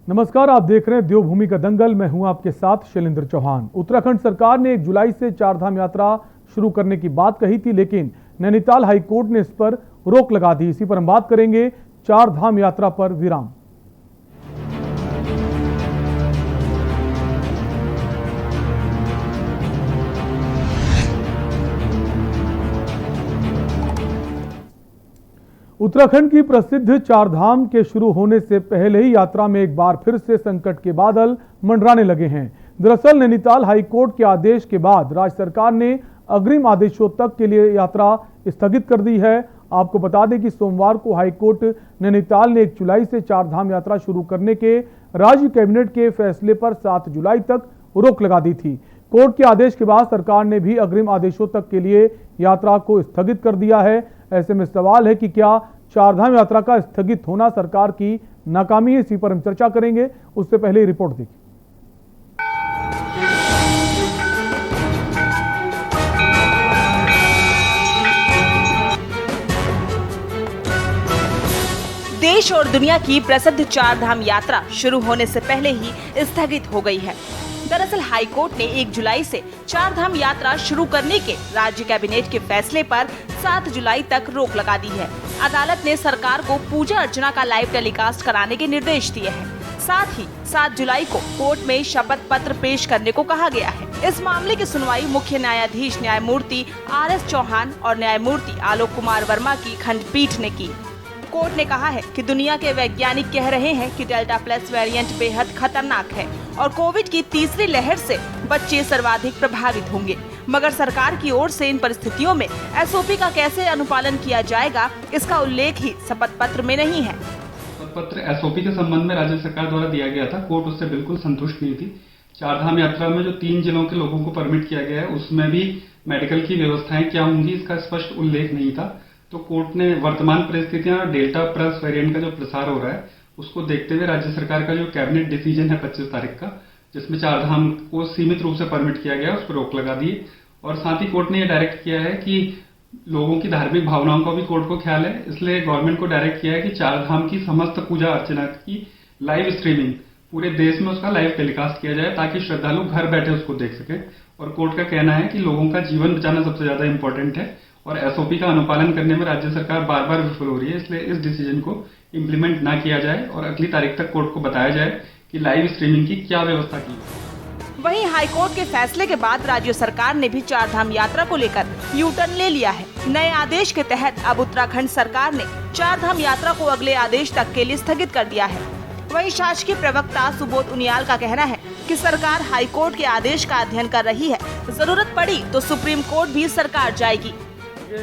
नमस्कार, आप देख रहे हैं देवभूमि का दंगल। मैं हूं आपके साथ शैलेंद्र चौहान। उत्तराखंड सरकार ने 1 जुलाई से चारधाम यात्रा शुरू करने की बात कही थी, लेकिन नैनीताल हाईकोर्ट ने इस पर रोक लगा दी। इसी पर हम बात करेंगे। चारधाम यात्रा पर विराम। उत्तराखंड की प्रसिद्ध चारधाम के शुरू होने से पहले ही यात्रा में एक बार फिर से संकट के बादल मंडराने लगे हैं। दरअसल नैनीताल हाईकोर्ट के आदेश के बाद राज्य सरकार ने अग्रिम आदेशों तक के लिए यात्रा स्थगित कर दी है। आपको बता दें कि सोमवार को हाईकोर्ट नैनीताल ने 1 जुलाई से चारधाम यात्रा शुरू करने के राज्य कैबिनेट के फैसले पर 7 जुलाई तक रोक लगा दी थी। कोर्ट के आदेश के बाद सरकार ने भी अग्रिम आदेशों तक के लिए यात्रा को स्थगित कर दिया है। ऐसे में सवाल है कि क्या चारधाम यात्रा का स्थगित होना सरकार की नाकामी है? इसी पर हम चर्चा करेंगे। उससे पहले रिपोर्ट देखिए। देश और दुनिया की प्रसिद्ध चारधाम यात्रा शुरू होने से पहले ही स्थगित हो गई है। दरअसल हाईकोर्ट ने 1 जुलाई से चारधाम यात्रा शुरू करने के राज्य कैबिनेट के फैसले पर 7 जुलाई तक रोक लगा दी है। अदालत ने सरकार को पूजा अर्चना का लाइव टेलीकास्ट कराने के निर्देश दिए हैं। साथ ही 7 जुलाई को कोर्ट में शपथ पत्र पेश करने को कहा गया है। इस मामले की सुनवाई मुख्य न्यायाधीश न्यायमूर्ति RS चौहान और न्यायमूर्ति आलोक कुमार वर्मा की खंडपीठ ने की। कोर्ट ने कहा है कि दुनिया के वैज्ञानिक कह रहे हैं कि डेल्टा प्लस वेरिएंट बेहद खतरनाक है और कोविड की तीसरी लहर से बच्चे सर्वाधिक प्रभावित होंगे। मगर सरकार की ओर से इन परिस्थितियों में SOP का कैसे अनुपालन किया जाएगा, इसका उल्लेख ही शपथ पत्र में नहीं है। शपथ पत्र SOP के संबंध में राज्य सरकार द्वारा दिया गया था। कोर्ट उससे बिल्कुल संतुष्ट नहीं थी। चारधाम यात्रा में जो 3 जिलों के लोगों को परमिट किया गया है, उसमें भी मेडिकल की व्यवस्थाएं क्या होंगी, इसका स्पष्ट उल्लेख नहीं था। तो कोर्ट ने वर्तमान परिस्थितियां और डेल्टा प्लस वेरिएंट का जो प्रसार हो रहा है, उसको देखते हुए राज्य सरकार का जो कैबिनेट डिसीजन है 25 तारीख का, जिसमें चारधाम को सीमित रूप से परमिट किया गया, उस पर रोक लगा दी। और साथ ही कोर्ट ने ये डायरेक्ट किया है कि लोगों की धार्मिक भावनाओं का भी कोर्ट को ख्याल है, इसलिए गवर्नमेंट को डायरेक्ट किया है कि चारधाम की समस्त पूजा अर्चना की लाइव स्ट्रीमिंग पूरे देश में उसका लाइव टेलीकास्ट किया जाए, ताकि श्रद्धालु घर बैठे उसको देख सके। और कोर्ट का कहना है कि लोगों का जीवन बचाना सबसे ज्यादा इंपॉर्टेंट है और SOP का अनुपालन करने में राज्य सरकार बार बार विफल हो रही है, इसलिए इस डिसीजन को इम्प्लीमेंट ना किया जाए और अगली तारीख तक कोर्ट को बताया जाए कि लाइव स्ट्रीमिंग की क्या व्यवस्था की। वहीं हाईकोर्ट के फैसले के बाद राज्य सरकार ने भी चारधाम यात्रा को लेकर U-टर्न ले लिया है। नए आदेश के तहत अब उत्तराखंड सरकार ने चारधाम यात्रा को अगले आदेश तक के लिए स्थगित कर दिया है। वहीं शासकीय प्रवक्ता सुबोध उनियाल का कहना है कि सरकार हाईकोर्ट के आदेश का अध्ययन कर रही है। जरूरत पड़ी तो सुप्रीम कोर्ट भी सरकार जाएगी।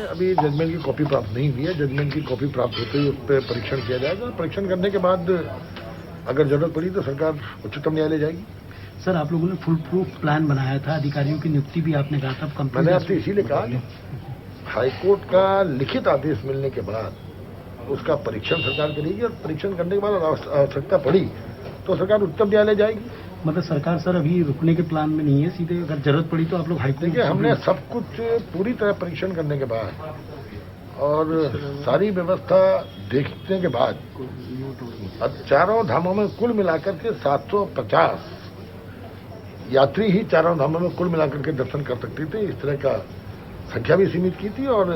अभी जजमेंट की कॉपी प्राप्त नहीं हुई है। जजमेंट की कॉपी प्राप्त होते ही उस पर परीक्षण किया जाएगा। परीक्षण करने के बाद अगर जरूरत पड़ी तो सरकार उच्चतम न्यायालय जाएगी। सर, आप लोगों ने फुल प्रूफ प्लान बनाया था, अधिकारियों की नियुक्ति भी आपने कहा था। मैंने आपसे इसीलिए कहा कि हाईकोर्ट का लिखित आदेश मिलने के बाद उसका परीक्षण सरकार करेगी और परीक्षण करने के बाद आवश्यकता पड़ी तो सरकार उच्चतम न्यायालय जाएगी। मतलब सरकार सर अभी रुकने के प्लान में नहीं है, सीधे अगर जरूरत पड़ी तो आप लोग हाईकोर्ट। देखिए, हमने सब कुछ पूरी तरह परीक्षण करने के बाद और सारी व्यवस्था देखने के बाद चारों धामों में कुल मिलाकर के 750 यात्री ही चारों धामों में कुल मिलाकर के दर्शन कर सकते थे। इस तरह का संख्या भी सीमित की थी और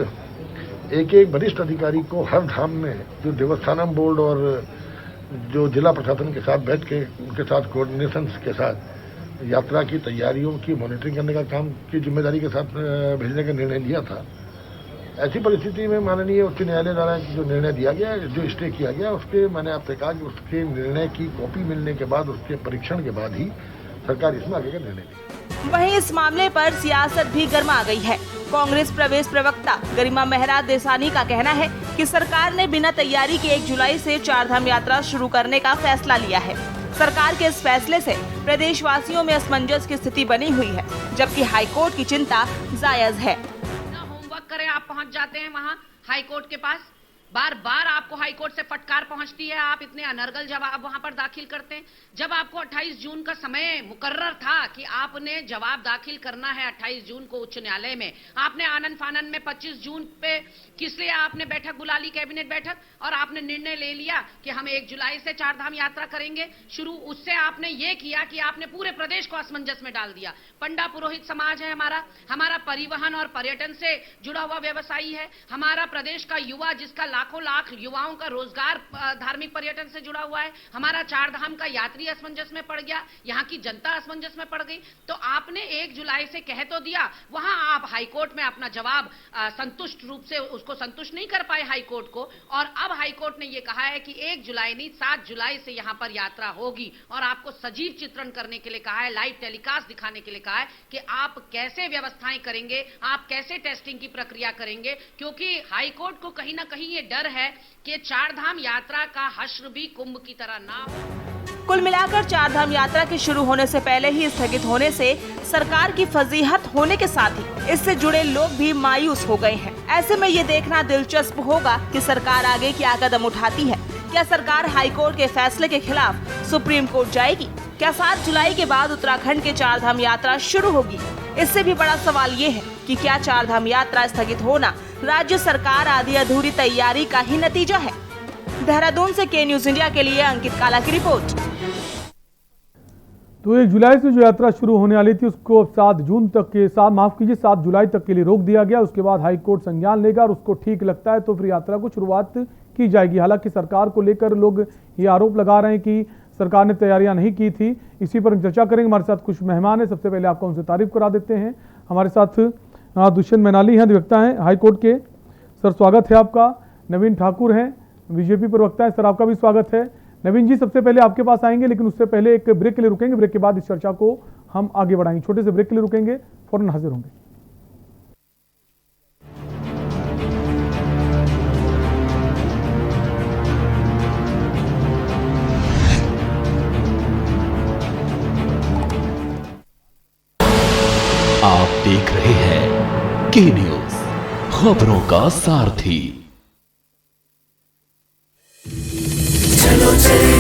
एक वरिष्ठ अधिकारी को हर धाम में जो देवस्थानम बोर्ड और जो जिला प्रशासन के साथ बैठ के उनके साथ कोऑर्डिनेशन के साथ यात्रा की तैयारियों की मॉनिटरिंग करने का काम की जिम्मेदारी के साथ भेजने का निर्णय लिया था। ऐसी परिस्थिति में माननीय उच्च न्यायालय द्वारा जो निर्णय दिया गया, जो स्टे किया गया, उसके मैंने आपसे कहा कि उसके निर्णय की कॉपी मिलने के बाद, उसके परीक्षण के बाद ही सरकार इसमें आगे का निर्णय लेगी। वहीं इस मामले पर सियासत भी गर्मा गई है। कांग्रेस प्रदेश प्रवक्ता गरिमा मेहरा देसानी का कहना है कि सरकार ने बिना तैयारी के 1 जुलाई से चारधाम यात्रा शुरू करने का फैसला लिया है। सरकार के इस फैसले से प्रदेशवासियों में असमंजस की स्थिति बनी हुई है, जबकि हाईकोर्ट की चिंता जायज है। होमवर्क करें, आप पहुंच जाते हैं वहां हाईकोर्ट के पास, बार बार आपको हाईकोर्ट से फटकार पहुंचती है, आप इतने अनर्गल जवाब वहां पर दाखिल करते हैं। जब आपको 28 जून का समय मुकर्रर था कि आपने जवाब दाखिल करना है 28 जून को उच्च न्यायालय में, आपने आनन फानन में 25 जून पे किस लिए आपने बैठक बुला ली, कैबिनेट बैठक, और आपने निर्णय ले लिया कि हम 1 जुलाई से 4 धाम यात्रा करेंगे शुरू। उससे आपने ये किया कि आपने पूरे प्रदेश को असमंजस में डाल दिया। पंडा पुरोहित समाज है हमारा परिवहन और पर्यटन से जुड़ा हुआ व्यवसायी है, हमारा प्रदेश का युवा जिसका लाखों लाख युवाओं का रोजगार धार्मिक पर्यटन से जुड़ा हुआ है, हमारा 4 धाम का यात्री असमंजस में पड़ गया, यहाँ की जनता असमंजस में पड़ गई। तो आपने 1 जुलाई से कह तो दिया, वहां आप हाईकोर्ट में अपना जवाब संतुष्ट रूप से उसको संतुष्ट नहीं कर पाए हाईकोर्ट को, और अब हाईकोर्ट ने यह कहा है कि 1 जुलाई नहीं 7 जुलाई से यहां पर यात्रा होगी, और आपको सजीव चित्रण करने के लिए कहा है, लाइव टेलीकास्ट दिखाने के लिए कहा है कि आप कैसे व्यवस्थाएं करेंगे, आप कैसे टेस्टिंग की प्रक्रिया करेंगे, क्योंकि हाईकोर्ट को कहीं ना कहीं ये डर है कि 4 धाम यात्रा का हश्र भी कुंभ की तरह ना हो। कुल मिलाकर 4 धाम यात्रा के शुरू होने से पहले ही स्थगित होने से सरकार की फजीहत होने के साथ ही इससे जुड़े लोग भी मायूस हो गए हैं। ऐसे में ये देखना दिलचस्प होगा कि सरकार आगे क्या कदम उठाती है। क्या सरकार हाईकोर्ट के फैसले के खिलाफ सुप्रीम कोर्ट जाएगी? क्या 7 जुलाई के बाद उत्तराखंड के 4 धाम यात्रा शुरू होगी? इससे भी बड़ा सवाल ये है कि क्या 4 धाम यात्रा स्थगित होना राज्य सरकार आधी अधूरी तैयारी का ही नतीजा है? देहरादून से के न्यूज इंडिया के लिए अंकित काला की रिपोर्ट। तो 1 जुलाई से जो यात्रा शुरू होने वाली थी उसको 7 जुलाई तक के लिए रोक दिया गया। उसके बाद हाईकोर्ट संज्ञान लेगा और उसको ठीक लगता है तो फिर यात्रा को शुरुआत की जाएगी। हालांकि सरकार को लेकर लोग ये आरोप लगा रहे हैं कि सरकार ने तैयारियां नहीं की थी। इसी पर हम चर्चा करेंगे। हमारे साथ कुछ मेहमान हैं, सबसे पहले आपका उनसे तारीफ करा देते हैं। हमारे साथ दुष्यंत मैनाली हैं, अधिवक्ता हैं हाईकोर्ट के। सर स्वागत है आपका। नवीन ठाकुर हैं, बीजेपी प्रवक्ता है। सर आपका भी स्वागत है। नवीन जी सबसे पहले आपके पास आएंगे, लेकिन उससे पहले एक ब्रेक के लिए रुकेंगे। ब्रेक के बाद इस चर्चा को हम आगे बढ़ाएंगे। छोटे से ब्रेक के लिए रुकेंगे, फौरन हाजिर होंगे। आप देख रहे हैं के न्यूज, खबरों का सारथी। चलो चले,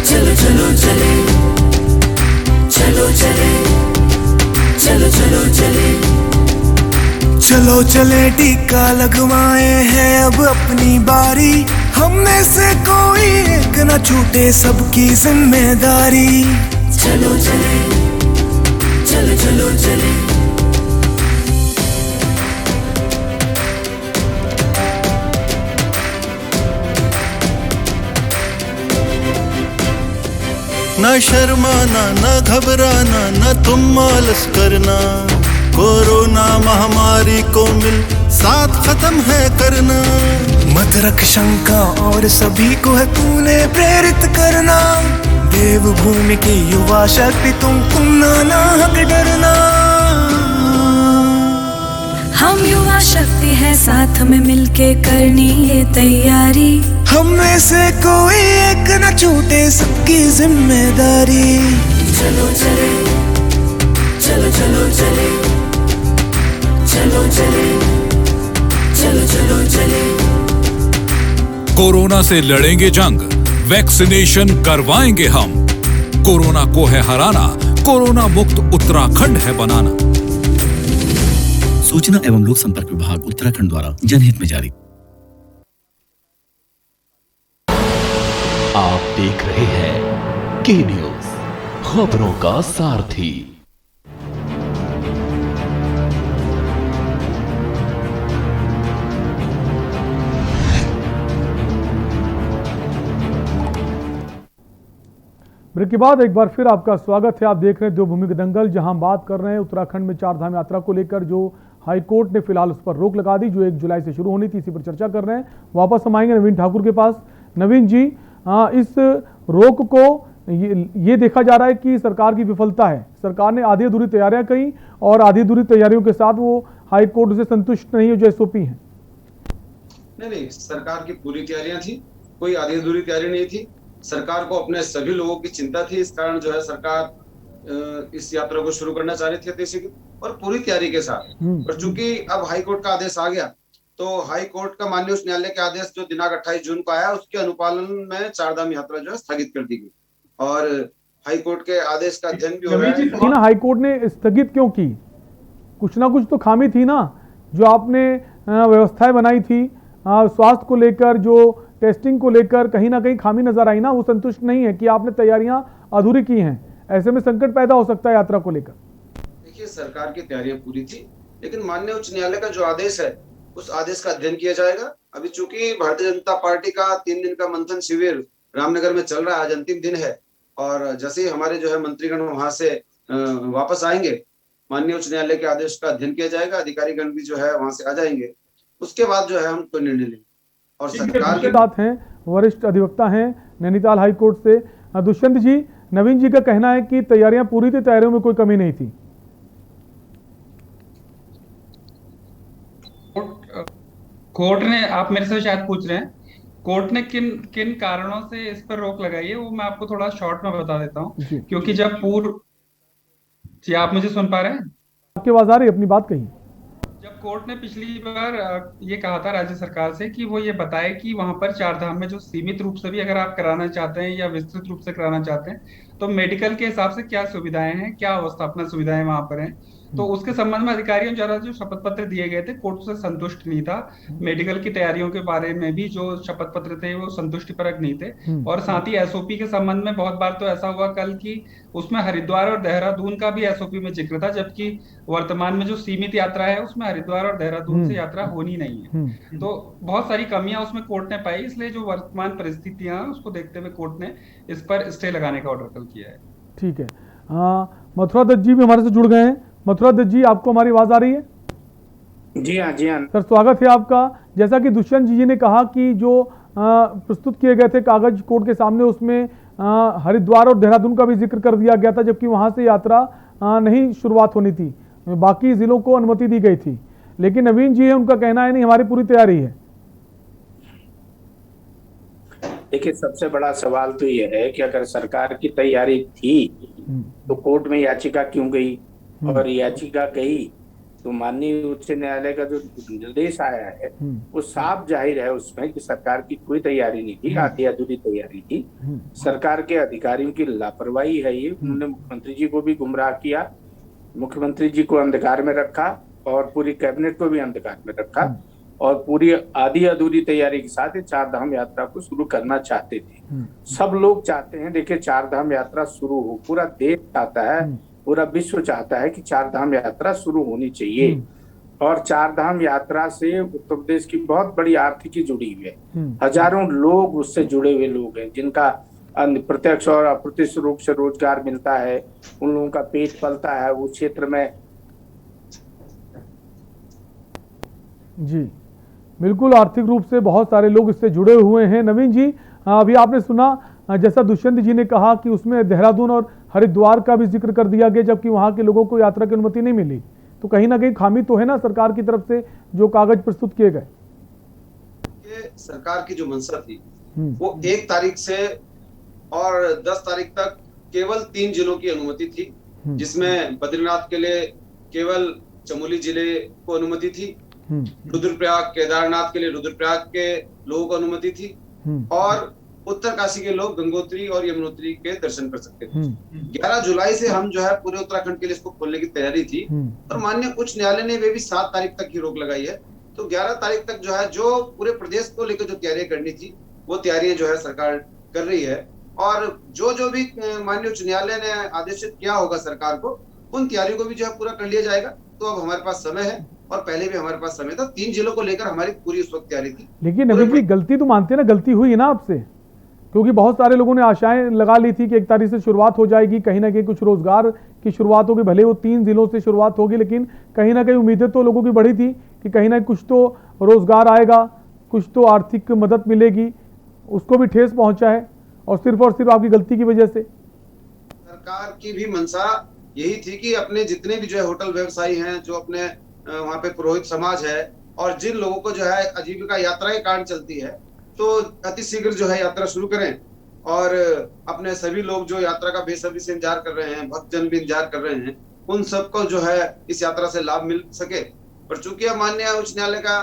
चलो चलो चले, चलो चले, चलो चलो चले, चलो चले टीका लगवाए हैं अब अपनी बारी, हमने से कोई एक न छूटे सबकी जिम्मेदारी। चलो चले, चलो चलो चले, न शर्माना न घबराना न तुम आलस करना, कोरोना महामारी को मिल साथ खत्म है करना। मत रख शंका और सभी को है तूने प्रेरित करना, देवभूमि की युवा शक्ति तुम ना हक डरना। हम युवा शक्ति है साथ में मिलके करनी ये तैयारी, हम में से कोई एक न छूटे सबकी जिम्मेदारी। चलो चले, चलो चलो चले, चलो चले, चलो चलो चले। कोरोना से लड़ेंगे जंग, वैक्सीनेशन करवाएंगे हम। कोरोना को है हराना, कोरोना मुक्त उत्तराखंड है बनाना। सूचना एवं लोक संपर्क विभाग उत्तराखंड द्वारा जनहित में जारी। आप देख रहे हैं के न्यूज, खबरों का सारथी। ब्रेक के बाद एक बार फिर आपका स्वागत है। आप देख रहे हैं देवभूमि के दंगल, जहां हम बात कर रहे हैं उत्तराखंड में 4 धाम यात्रा को लेकर जो हाईकोर्ट ने फिलहाल उस पर रोक लगा दी, जो 1 जुलाई से शुरू होनी थी। इसी पर चर्चा कर रहे हैं। वापस हम आएंगे नवीन ठाकुर के पास। नवीन जी, इस रोक को ये देखा जा रहा है कि सरकार की विफलता है। सरकार ने आधी अधूरी तैयारियां की और आधी अधूरी तैयारियों के साथ वो हाईकोर्ट से संतुष्ट नहीं है जो एसओपी है। नहीं, सरकार की पूरी तैयारियां थी, कोई आधी अधूरी तैयारी नहीं थी। सरकार को अपने सभी लोगों की चिंता थी, इस कारण जो है सरकार इस यात्रा को शुरू करना चाह रही थी और पूरी तैयारी के साथ। और चूंकि अब हाईकोर्ट का आदेश आ गया तो हाई कोर्ट का माननीय उच्च न्यायालय के आदेश जो दिनांक 28 जून को आया, उसके अनुपालन में चारधाम यात्रा जो है स्थगित कर दी गई और हाई कोर्ट के आदेश का अध्ययन भी हो रहा है। ना हाई कोर्ट ने स्थगित क्यों की? कुछ ना कुछ तो खामी थी ना, जो आपने व्यवस्थाएं बनाई थी स्वास्थ्य को लेकर, जो टेस्टिंग को लेकर, कहीं ना कहीं खामी नजर आई ना, वो संतुष्ट नहीं है कि आपने तैयारियां अधूरी की हैं। ऐसे में संकट पैदा हो सकता है यात्रा को लेकर। देखिए, सरकार की तैयारियां पूरी थी, लेकिन माननीय उच्च न्यायालय का जो आदेश है उस आदेश का अध्ययन किया जाएगा। अभी चूंकि भारतीय जनता पार्टी का 3 दिन का मंथन शिविर रामनगर में चल रहा है, आज अंतिम दिन है, और जैसे ही हमारे जो है मंत्रीगण वहां से वापस आएंगे, माननीय उच्च न्यायालय के आदेश का अध्ययन किया जाएगा, अधिकारीगण भी जो है वहां से आ जाएंगे, उसके बाद जो है हम कोई निर्णय लेंगे। और सरकार के साथ हैं वरिष्ठ अधिवक्ता हैं नैनीताल हाई कोर्ट से दुष्यंत जी। नवीन जी का कहना है कि तैयारियां पूरी थी, तैयारियों में कोई कमी नहीं थी। कोर्ट ने, आप मेरे से शायद पूछ रहे हैं, कोर्ट ने किन किन कारणों से इस पर रोक लगाई है, वो मैं आपको थोड़ा शॉर्ट में बता देता हूँ। क्योंकि जब जी आप मुझे सुन पा रहे हैं? आपकी आवाज आ रही है, अपनी बात कही। जब कोर्ट ने पिछली बार ये कहा था राज्य सरकार से कि वो ये बताए कि वहां पर चारधाम में जो सीमित रूप से भी अगर आप कराना चाहते हैं या विस्तृत रूप से कराना चाहते हैं, तो मेडिकल के हिसाब से क्या सुविधाएं हैं, क्या अवस्थापना सुविधाएं वहां पर हैं, तो उसके संबंध में अधिकारियों द्वारा जो शपथ पत्र दिए गए थे, कोर्ट से संतुष्ट नहीं था। मेडिकल की तैयारियों के बारे में भी जो शपथ पत्र थे वो संतुष्टिपरक नहीं थे। और साथ ही एसओपी के संबंध में बहुत बार तो ऐसा हुआ कल की उसमें हरिद्वार और देहरादून का भी एसओपी में जिक्र था, जबकि वर्तमान में जो सीमित यात्रा है उसमें हरिद्वार और देहरादून से यात्रा होनी नहीं है। तो बहुत सारी कमियां उसमें कोर्ट ने पाई, इसलिए जो वर्तमान परिस्थितियां उसको देखते हुए कोर्ट ने इस पर स्टे लगाने का ऑर्डर कल किया है। ठीक है, मथुरा दत्त जी भी हमारे से जुड़ गए हैं। मथुरा दत्त जी, आपको हमारी आवाज आ रही है? जी हाँ, जी हाँ सर, स्वागत है आपका। जैसा कि दुष्यंत जी ने कहा कि जो प्रस्तुत किए गए थे कागज कोर्ट के सामने, उसमें हरिद्वार और देहरादून का भी जिक्र कर दिया गया था, जबकि वहां से यात्रा नहीं शुरुआत होनी थी, बाकी जिलों को अनुमति दी गई थी। लेकिन नवीन जी है, उनका कहना है नहीं, हमारी पूरी तैयारी है। देखिए, सबसे बड़ा सवाल तो यह है कि अगर सरकार की तैयारी थी तो कोर्ट में याचिका क्यों गई, और याचिका गई तो माननीय उच्च न्यायालय का जो निर्देश आया है वो साफ जाहिर है उसमें कि सरकार की कोई तैयारी नहीं थी, आधी अधूरी तैयारी थी। सरकार के अधिकारियों की लापरवाही है ये। उन्होंने मुख्यमंत्री जी को भी गुमराह किया, मुख्यमंत्री जी को अंधकार में रखा और पूरी कैबिनेट को भी अंधकार में रखा, और पूरी आधी अधूरी तैयारी के साथ चार धाम यात्रा को शुरू करना चाहते थे। सब लोग चाहते हैं, देखिए, चार धाम यात्रा शुरू हो, पूरा देश चाहता है, पूरा विश्व चाहता है कि चार धाम यात्रा शुरू होनी चाहिए। और चार धाम यात्रा से उत्तर प्रदेश की बहुत बड़ी आर्थिकी जुड़ी हुई है। हजारों लोग उससे जुड़े हुए लोग हैं, जिनका प्रत्यक्ष और अप्रत्यक्ष रूप से रोजगार मिलता है, उन लोगों का पेट पलता है उस क्षेत्र में। जी बिल्कुल, आर्थिक रूप से बहुत सारे लोग इससे जुड़े हुए हैं। नवीन जी, अभी आपने सुना जैसा दुष्यंत जी ने कहा कि उसमें देहरादून और हरिद्वार का भी जिक्र कर दिया गया, जबकि वहां के लोगों को यात्रा की अनुमति नहीं मिली। तो कहीं ना कहीं खामी तो है ना सरकार की तरफ से जो कागज प्रस्तुत किए गए। सरकार की जो मंशा थी वो 1 तारीख से और 10 तारीख तक केवल 3 जिलों की अनुमति थी, जिसमें बद्रीनाथ के लिए केवल चमोली जिले को अनुमति थी, रुद्रप्रयाग केदारनाथ के लिए रुद्रप्रयाग के लोगों को अनुमति थी, और उत्तरकाशी के लोग गंगोत्री और यमुनोत्री के दर्शन कर सकते थे। 11 जुलाई से हम जो है पूरे उत्तराखंड के लिए इसको खोलने की तैयारी थी, और माननीय उच्च न्यायालय ने वे भी 7 तारीख तक की रोक लगाई है। तो 11 तारीख तक जो है, जो पूरे प्रदेश को लेकर जो तैयारियां करनी थी वो तैयारियां जो है सरकार कर रही है, और जो भी माननीय उच्च न्यायालय ने आदेशित किया होगा सरकार को, उन तैयारियों को भी जो है पूरा कर लिया जाएगा। तो अब हमारे पास समय है, और पहले भी हमारे पास समय था। 3 जिलों को लेकर हमारी पूरी उस वक्त तैयारी थी। लेकिन नवीन जी, गलती तो मानते हैं ना, गलती हुई है ना आपसे, क्योंकि बहुत सारे लोगों ने आशाएं लगा ली थी कि 1 तारीख से शुरुआत हो जाएगी, कहीं ना कहीं कुछ रोजगार की शुरुआत होगी, भले वो 3 जिलों से शुरुआत होगी, लेकिन कहीं ना कहीं उम्मीदें तो लोगों की बढ़ी थी कि कहीं ना कुछ तो रोजगार आएगा, कुछ तो आर्थिक मदद मिलेगी। उसको भी ठेस पहुंचा है, और सिर्फ आपकी गलती की वजह से। सरकार की भी मंशा यही थी कि अपने जितने भी जो है होटल व्यवसायी हैं, जो अपने वहाँ पे पुरोहित समाज है, और जिन लोगों को जो है आजीविका यात्रा के कारण चलती है, तो अतिशीघ्र जो है यात्रा शुरू करें। और अपने सभी लोग जो यात्रा का बेसब्री से इंतजार कर रहे हैं, भक्तजन भी इंतजार कर रहे हैं, उन सबको जो है इस यात्रा से लाभ मिल सके। पर चूंकि अब माननीय उच्च न्यायालय का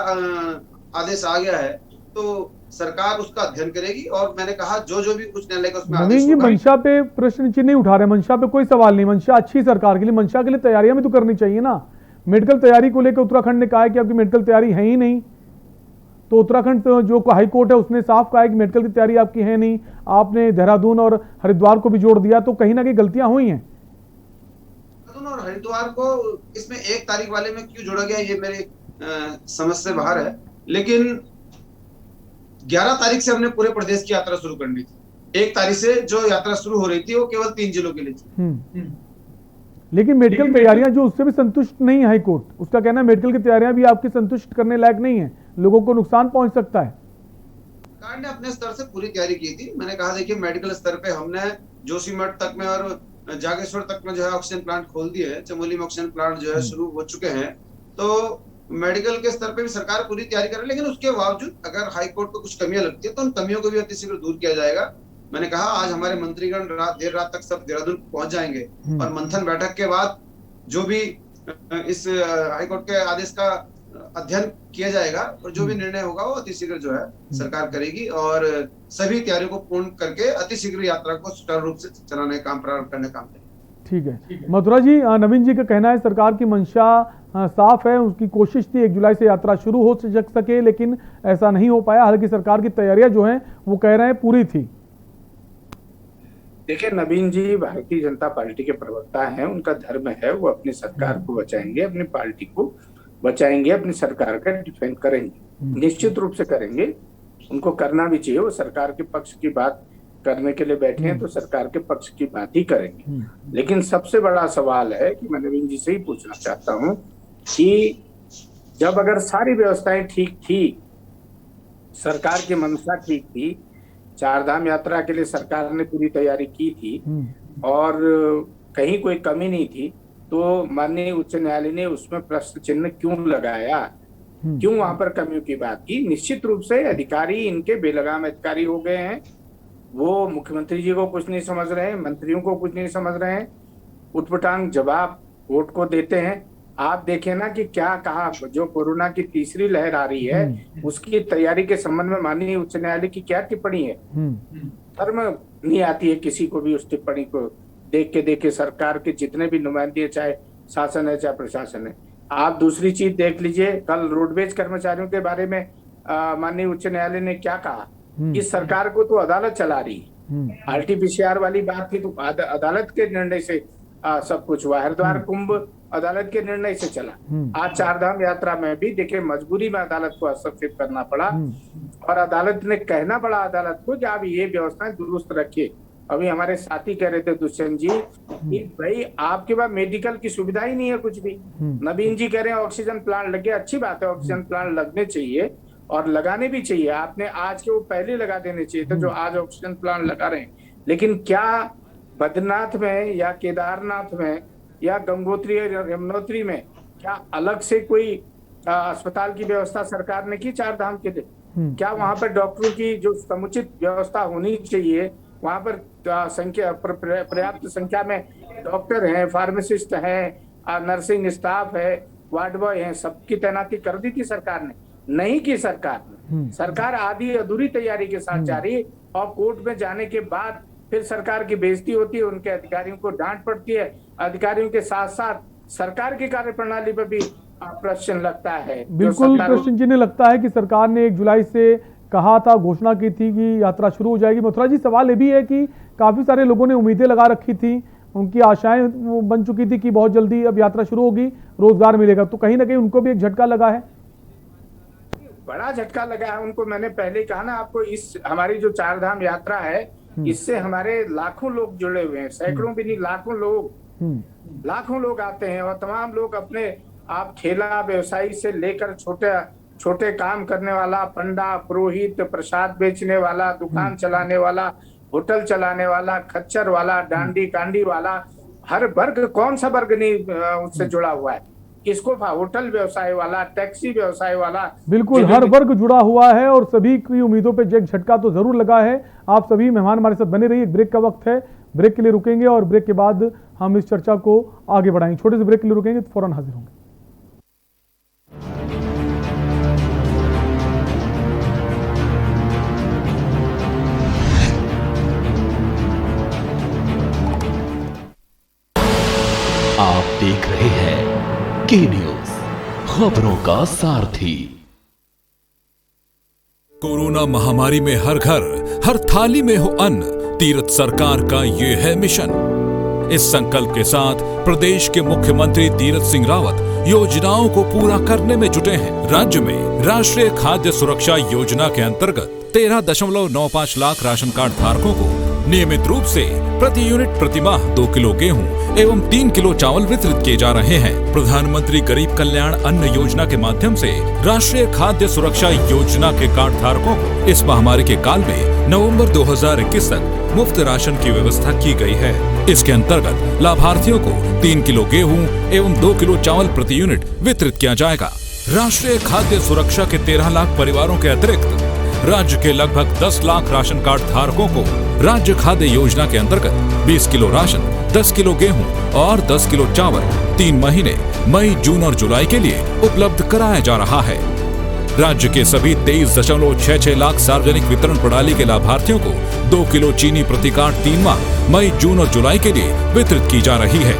आदेश आ गया है तो सरकार उसका अध्ययन करेगी और मैंने कहा जो भी उच्च न्यायालय का उसमें आदेश नवीन जी, होगा। मंशा पे प्रश्न चिन्ह नहीं उठा रहे, मंशा पे कोई सवाल नहीं, मंशा अच्छी सरकार के लिए, मंशा के लिए तैयारियां भी तो करनी चाहिए ना। मेडिकल तैयारी को लेकर उत्तराखंड ने कहा है कि आपकी मेडिकल तैयारी है ही नहीं, तो उत्तराखंड जो हाई कोर्ट है उसने साफ कहा है कि मेडिकल की तैयारी आपकी है नहीं, आपने देहरादून और हरिद्वार को भी जोड़ दिया, तो कहीं ना कहीं गलतियां हुई हैं। देहरादून और हरिद्वार को इसमें 1 तारीख वाले में क्यों जोड़ा गया ये मेरे समझ से बाहर है, लेकिन 11 तारीख से हमने पूरे प्रदेश की यात्रा शुरू करनी थी। 1 तारीख से जो यात्रा शुरू हो रही थी वो केवल 3 जिलों के लिए थी। लेकिन मेडिकल तैयारियां जो उससे भी संतुष्ट नहीं है हाई कोर्ट, उसका कहना है मेडिकल की तैयारियां भी आपकी संतुष्ट करने लायक नहीं है, लोगों को नुकसान पहुंच सकता है। सरकार ने अपने स्तर से पूरी तैयारी की थी। मैंने कहा देखिए मेडिकल स्तर पे हमने जोशीमठ तक में और जागेश्वर तक में जो है ऑक्सीजन प्लांट खोल दिए हैं, चमोली में ऑक्सीजन प्लांट जो है शुरू हो चुके हैं, तो मेडिकल के स्तर पे भी सरकार पूरी तैयारी कर रही है। लेकिन उसके बावजूद अगर हाई कोर्ट को कुछ कमियां लगती है तो उन कमियों को भी अतिशीघ्र दूर किया जाएगा। मैंने कहा आज हमारे मंत्रीगण देर रात तक सब देहरादून पहुंच जाएंगे और मंथन बैठक के बाद जो भी इस हाई कोर्ट के आदेश का अध्ययन किया जाएगा और जो भी निर्णय होगा वो अतिशीघ्र जो है सरकार करेगी और सभी तैयारियों को पूर्ण करके अतिशीघ्र यात्रा को सुचारू रूप से चलाने का काम प्रारंभ करने का काम करेगी। ठीक है मथुरा जी, नवीन जी का कहना है सरकार की मंशा साफ है, उसकी कोशिश थी 1 जुलाई से यात्रा शुरू हो सके, लेकिन ऐसा नहीं हो पाया। हालांकि सरकार की तैयारियां जो हैं वो कह रहे हैं पूरी थी। देखिए नवीन जी भारतीय जनता पार्टी के प्रवक्ता हैं, उनका धर्म है वो अपनी सरकार को बचाएंगे, अपनी पार्टी को बचाएंगे, अपनी सरकार का डिफेंड करेंगे, निश्चित रूप से करेंगे, उनको करना भी चाहिए। वो सरकार के पक्ष की बात करने के लिए बैठे हैं तो सरकार के पक्ष की बात ही करेंगे। लेकिन सबसे बड़ा सवाल है कि मैं नवीन जी से ही पूछना चाहता हूं कि जब अगर सारी व्यवस्थाएं ठीक थी, सरकार की मंशा ठीक थी, 4 धाम यात्रा के लिए सरकार ने पूरी तैयारी की थी और कहीं कोई कमी नहीं थी, तो माननीय उच्च न्यायालय ने उसमें प्रश्न चिन्ह क्यों लगाया, क्यों वहां पर कमियों की बात की? निश्चित रूप से अधिकारी इनके बेलगाम अधिकारी हो गए हैं, वो मुख्यमंत्री जी को कुछ नहीं समझ रहे हैं, मंत्रियों को कुछ नहीं समझ रहे हैं, उटपटांग जवाब कोर्ट को देते हैं। आप देखें ना कि क्या कहा, जो कोरोना की तीसरी लहर आ रही है उसकी तैयारी के संबंध में माननीय उच्च न्यायालय की क्या टिप्पणी है। शर्म नहीं आती है किसी को भी उस टिप्पणी को देख के सरकार के जितने भी नुमाइंदे, चाहे शासन है चाहे प्रशासन है। आप दूसरी चीज देख लीजिए, कल रोडवेज कर्मचारियों के बारे में माननीय उच्च न्यायालय ने क्या कहा, इस सरकार को तो अदालत चला रही है। RT-PCR वाली बात थी तो अदालत के निर्णय से सब कुछ हुआ, हरिद्वार कुंभ अदालत के निर्णय से चला। आज 4 धाम यात्रा में भी देखिए मजबूरी में अदालत को हस्तक्षेप करना पड़ा और अदालत ने कहना पड़ा अदालत को कि आप ये व्यवस्थाएं दुरुस्त रखिए। अभी हमारे साथी कह रहे थे दुष्यंत जी कि भाई आपके पास मेडिकल की सुविधा ही नहीं है कुछ भी। नवीन जी कह रहे हैं ऑक्सीजन प्लांट लगे, अच्छी बात है, ऑक्सीजन प्लांट लगने चाहिए और लगाने भी चाहिए। आपने आज के वो पहले लगा देने चाहिए थे जो आज ऑक्सीजन प्लांट लगा रहे हैं। लेकिन क्या बद्रीनाथ में या केदारनाथ में या गंगोत्री और यमुनोत्री में क्या अलग से कोई अस्पताल की व्यवस्था सरकार ने की 4 धाम के लिए? क्या वहां पर डॉक्टरों की जो समुचित व्यवस्था होनी चाहिए, वहां पर संख्या पर्याप्त संख्या में डॉक्टर हैं, फार्मासिस्ट हैं, नर्सिंग स्टाफ है, वार्ड बॉय हैं, सबकी तैनाती कर दी थी सरकार ने? नहीं की सरकार आधी अधूरी तैयारी के साथ जा रही है और कोर्ट में जाने के बाद फिर सरकार की बेइज्जती होती है, उनके अधिकारियों को डांट पड़ती है, अधिकारियों के साथ साथ सरकार की कार्यप्रणाली पर भी प्रश्न लगता है। बिल्कुल प्रश्न चिन्ह लगता है कि सरकार ने 1 जुलाई से कहा था, घोषणा की थी कि यात्रा शुरू हो जाएगी। मथुरा जी, सवाल ये भी है कि काफी सारे लोगों ने उम्मीदें लगा रखी थी, उनकी आशाएं बन चुकी थी कि बहुत जल्दी अब यात्रा शुरू होगी, रोजगार मिलेगा, तो कहीं ना कहीं उनको भी एक झटका लगा है। बड़ा झटका लगा है उनको। मैंने पहले कहा ना आपको, इस हमारी जो 4 धाम यात्रा है इससे हमारे लाखों लोग जुड़े हुए हैं, सैकड़ों भी नहीं लाखों लोग आते हैं और तमाम लोग अपने आप ठेला व्यवसायी से लेकर छोटे काम करने वाला, पंडा, पुरोहित, प्रसाद बेचने वाला, दुकान चलाने वाला, होटल चलाने वाला, खच्चर वाला, डांडी कांडी वाला, हर वर्ग, कौन सा वर्ग नहीं उससे जुड़ा हुआ है? किसको? होटल व्यवसाय वाला, टैक्सी व्यवसाय वाला, बिल्कुल हर वर्ग जुड़ा हुआ है और सभी की उम्मीदों पे एक झटका तो जरूर लगा है। आप सभी मेहमान हमारे साथ बने रहिए, ब्रेक का वक्त है, ब्रेक के लिए रुकेंगे और ब्रेक के बाद हम इस चर्चा को आगे बढ़ाएंगे। छोटे से ब्रेक के लिए रुकेंगे, तो फौरन हाजिर होंगे। के न्यूज, खबरों का सारथी। कोरोना महामारी में हर घर, हर थाली में हो अन्न, तीरथ सरकार का ये है मिशन। इस संकल्प के साथ प्रदेश के मुख्यमंत्री तीरथ सिंह रावत योजनाओं को पूरा करने में जुटे हैं। राज्य में राष्ट्रीय खाद्य सुरक्षा योजना के अंतर्गत 13.95 लाख राशन कार्ड धारकों को नियमित रूप से प्रति यूनिट प्रति माह 2 किलो गेहूं एवं 3 किलो चावल वितरित किए जा रहे हैं। प्रधानमंत्री गरीब कल्याण अन्न योजना के माध्यम से राष्ट्रीय खाद्य सुरक्षा योजना के कार्ड धारकों को इस महामारी के काल में नवंबर 2021 तक मुफ्त राशन की व्यवस्था की गई है। इसके अंतर्गत लाभार्थियों को 3 किलो गेहूं एवं 2 किलो चावल प्रति यूनिट वितरित किया जाएगा। राष्ट्रीय खाद्य सुरक्षा के 13 लाख परिवारों के अतिरिक्त राज्य के लगभग 10 लाख राशन कार्ड धारकों को राज्य खाद्य योजना के अंतर्गत 20 किलो राशन, 10 किलो गेहूं और 10 किलो चावल 3 महीने मई, जून और जुलाई के लिए उपलब्ध कराया जा रहा है। राज्य के सभी 23.66 लाख सार्वजनिक वितरण प्रणाली के लाभार्थियों को 2 किलो चीनी प्रति कार्ड 3 माह मई, जून और जुलाई के लिए वितरित की जा रही है।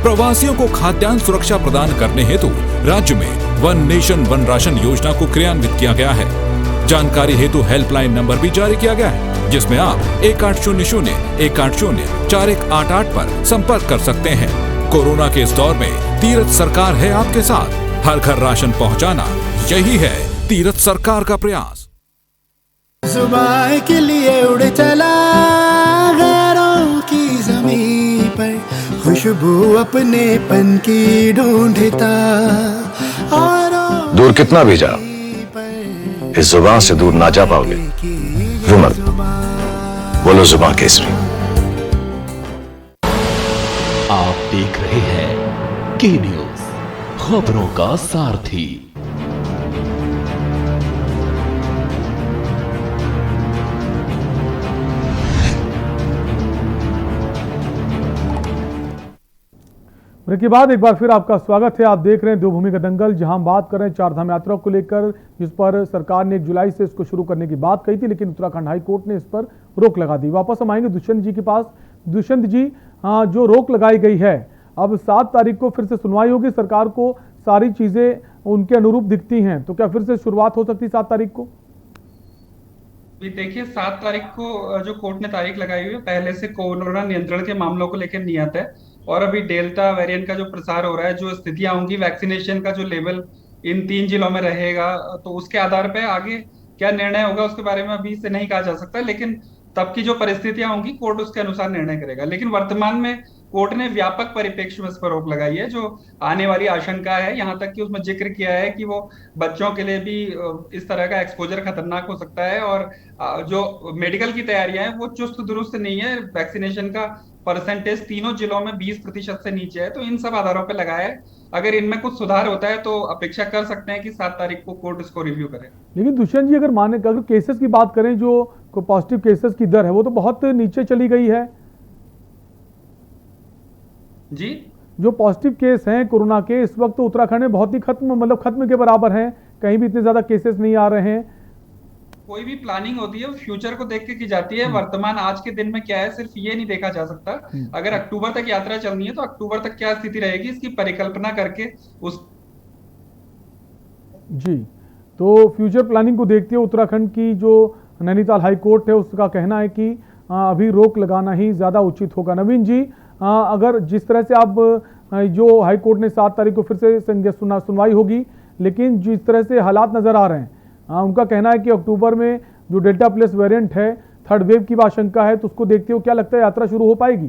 प्रवासियों को खाद्यान्न सुरक्षा प्रदान करने हेतु राज्य में वन नेशन वन राशन योजना को क्रियान्वित किया गया है। जानकारी हेतु हेल्पलाइन नंबर भी जारी किया गया है, जिसमें आप 1800-180-4188 पर संपर्क कर सकते हैं। कोरोना के इस दौर में तीरथ सरकार है आपके साथ। हर घर राशन पहुंचाना, यही है तीरथ सरकार का प्रयास। जुबान के लिए उड़ चला गैरों की ज़मीं पर, खुशबू अपने पन की ढूंढता। दूर कितना भी जाओ, इस जुबान से दूर ना जा पाओगे। रुमल बोलो जुबान केसरी। आप देख रहे हैं के न्यूज, खबरों का सारथी। ब्रेक के बाद एक बार फिर आपका स्वागत है। आप देख रहे हैं देवभूमि का दंगल, जहां हम बात कर रहे हैं चारधाम यात्रा को लेकर, जिस पर सरकार ने 1 जुलाई से इसको शुरू करने की बात कही थी, लेकिन उत्तराखंड हाई कोर्ट ने इस पर रोक लगा दी। वापस हम आएंगे दुष्यंत जी के पास। दुष्यंत जी, जो रोक लगाई गई है, अब 7 तारीख को फिर से सुनवाई होगी। सरकार को सारी चीजें उनके अनुरूप दिखती हैं, तो क्या फिर से शुरुआत हो सकती है 7 तारीख को? देखिए, 7 तारीख को जो कोर्ट ने तारीख लगाई हुई है, पहले से कोरोना नियंत्रण के मामलों को लेकर नियत है, और अभी डेल्टा वेरिएंट का जो प्रसार हो रहा है, जो स्थितियां होंगी, वैक्सीनेशन का जो लेवल इन 3 जिलों में रहेगा, तो उसके आधार पे आगे क्या निर्णय होगा उसके बारे में अभी से नहीं कहा जा सकता। लेकिन तब की जो परिस्थितियां होंगी, कोर्ट उसके अनुसार निर्णय करेगा। लेकिन वर्तमान में कोर्ट ने व्यापक परिप्रेक्ष्य में इस पर रोक लगाई है। जो आने वाली आशंका है, यहाँ तक कि उसमें जिक्र किया है कि वो बच्चों के लिए भी इस तरह का एक्सपोजर खतरनाक हो सकता है, और जो मेडिकल की तैयारियां हैं वो चुस्त दुरुस्त नहीं है। वैक्सीनेशन का परसेंटेज तीनों जिलों में 20% से नीचे है, तो इन सब आधारों पर लगाया है। अगर इनमें कुछ सुधार होता है तो अपेक्षा कर सकते हैं कि 7 तारीख को कोर्ट इसको रिव्यू करे। लेकिन दुष्यंत जी, अगर केसेस की बात करें, जो पॉजिटिव केसेस की दर है वो तो बहुत नीचे चली गई है जी। जो पॉजिटिव केस हैं कोरोना के इस वक्त तो उत्तराखंड में बहुत ही खत्म के बराबर हैं, कहीं भी इतने ज्यादा केसेस नहीं आ रहे हैं। कोई भी प्लानिंग होती है फ्यूचर को देख के की जाती है। वर्तमान आज के दिन में क्या है, सिर्फ ये नहीं देखा जा सकता। अगर अक्टूबर तक यात्रा चलनी है तो अक्टूबर तक क्या स्थिति रहेगी, इसकी परिकल्पना करके उस जी। तो फ्यूचर प्लानिंग को देखते हुए उत्तराखंड की जो नैनीताल हाई कोर्ट है उसका कहना है कि अभी रोक लगाना ही ज्यादा उचित होगा। नवीन जी, अगर जिस तरह से आप जो हाई कोर्ट ने 7 तारीख को फिर से सुनवाई होगी, लेकिन जिस तरह से हालात नजर आ रहे हैं, उनका कहना है कि अक्टूबर में जो डेल्टा प्लस वेरिएंट है, 3rd वेव की आशंका है, तो उसको देखते हुए क्या लगता है यात्रा शुरू हो पाएगी?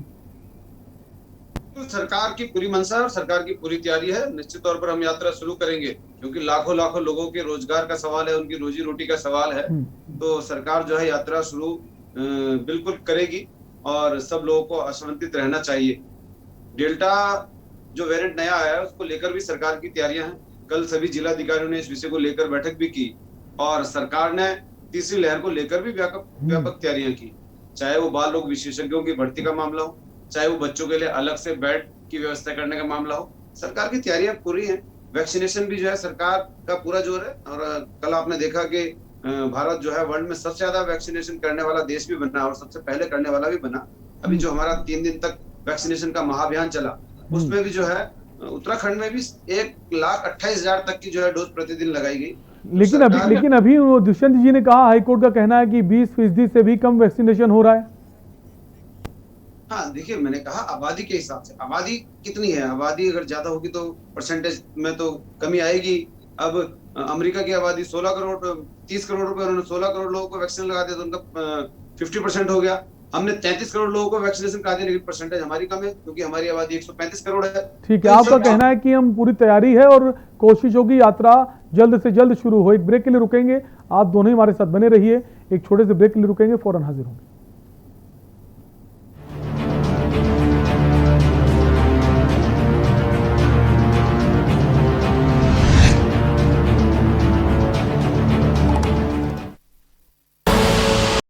तो सरकार की पूरी मंशा और सरकार की पूरी तैयारी है। निश्चित तौर पर हम यात्रा शुरू करेंगे, क्योंकि लाखों लोगों के रोजगार का सवाल है, उनकी रोजी रोटी का सवाल है। तो सरकार जो है यात्रा शुरू बिल्कुल करेगी, और सब लोगों को आश्वंतित रहना चाहिए। डेल्टा जो वेरिएंट नया आया है उसको लेकर भी सरकार की तैयारियां हैं। कल सभी जिलाधिकारियों ने इस विषय को लेकर बैठक भी की, और सरकार ने तीसरी लहर को लेकर भी व्यापक तैयारियां की। चाहे वो बाल रोग विशेषज्ञों की भर्ती का मामला हो, चाहे वो बच्चों के लिए अलग से बेड की व्यवस्था करने का मामला हो, सरकार की तैयारियां पूरी हैं। वैक्सीनेशन भी जो है सरकार का पूरा जोर है, और कल आपने देखा कि भारत जो है वर्ल्ड में सबसे ज्यादा वैक्सीनेशन करने वाला देश भी बना, और सबसे पहले करने वाला भी बना। अभी जो हमारा 3 दिन तक वैक्सीनेशन का महाअभियान चला, उसमें भी जो है उत्तराखंड में भी 1,28,000 तक की जो है डोज प्रतिदिन लगाई गई। लेकिन अभी वो दुष्यंत जी ने कहा, हाईकोर्ट का कहना है कि 20% से भी कम वैक्सीनेशन हो रहा है। हाँ देखिए, मैंने कहा आबादी के हिसाब से, आबादी कितनी है, आबादी अगर ज्यादा होगी तो परसेंटेज में तो कमी आएगी। अब अमेरिका की आबादी 16 करोड़ 30 करोड़ रुपए, उन्होंने 16 करोड़ लोगों को वैक्सीन लगा दिया तो उनका 50% हो गया। हमने 33 करोड़ लोगों को वैक्सीनेशन करा दिया, लेकिन परसेंटेज हमारी कम है क्योंकि हमारी आबादी 135 करोड़ है। ठीक है, आपका कहना है कि हम पूरी तैयारी है और कोशिश होगी यात्रा जल्द से जल्द शुरू हो। एक ब्रेक के लिए रुकेंगे, आप दोनों ही हमारे साथ बने रहिए। एक छोटे से ब्रेक के लिए रुकेंगे, फौरन हाजिर होंगे।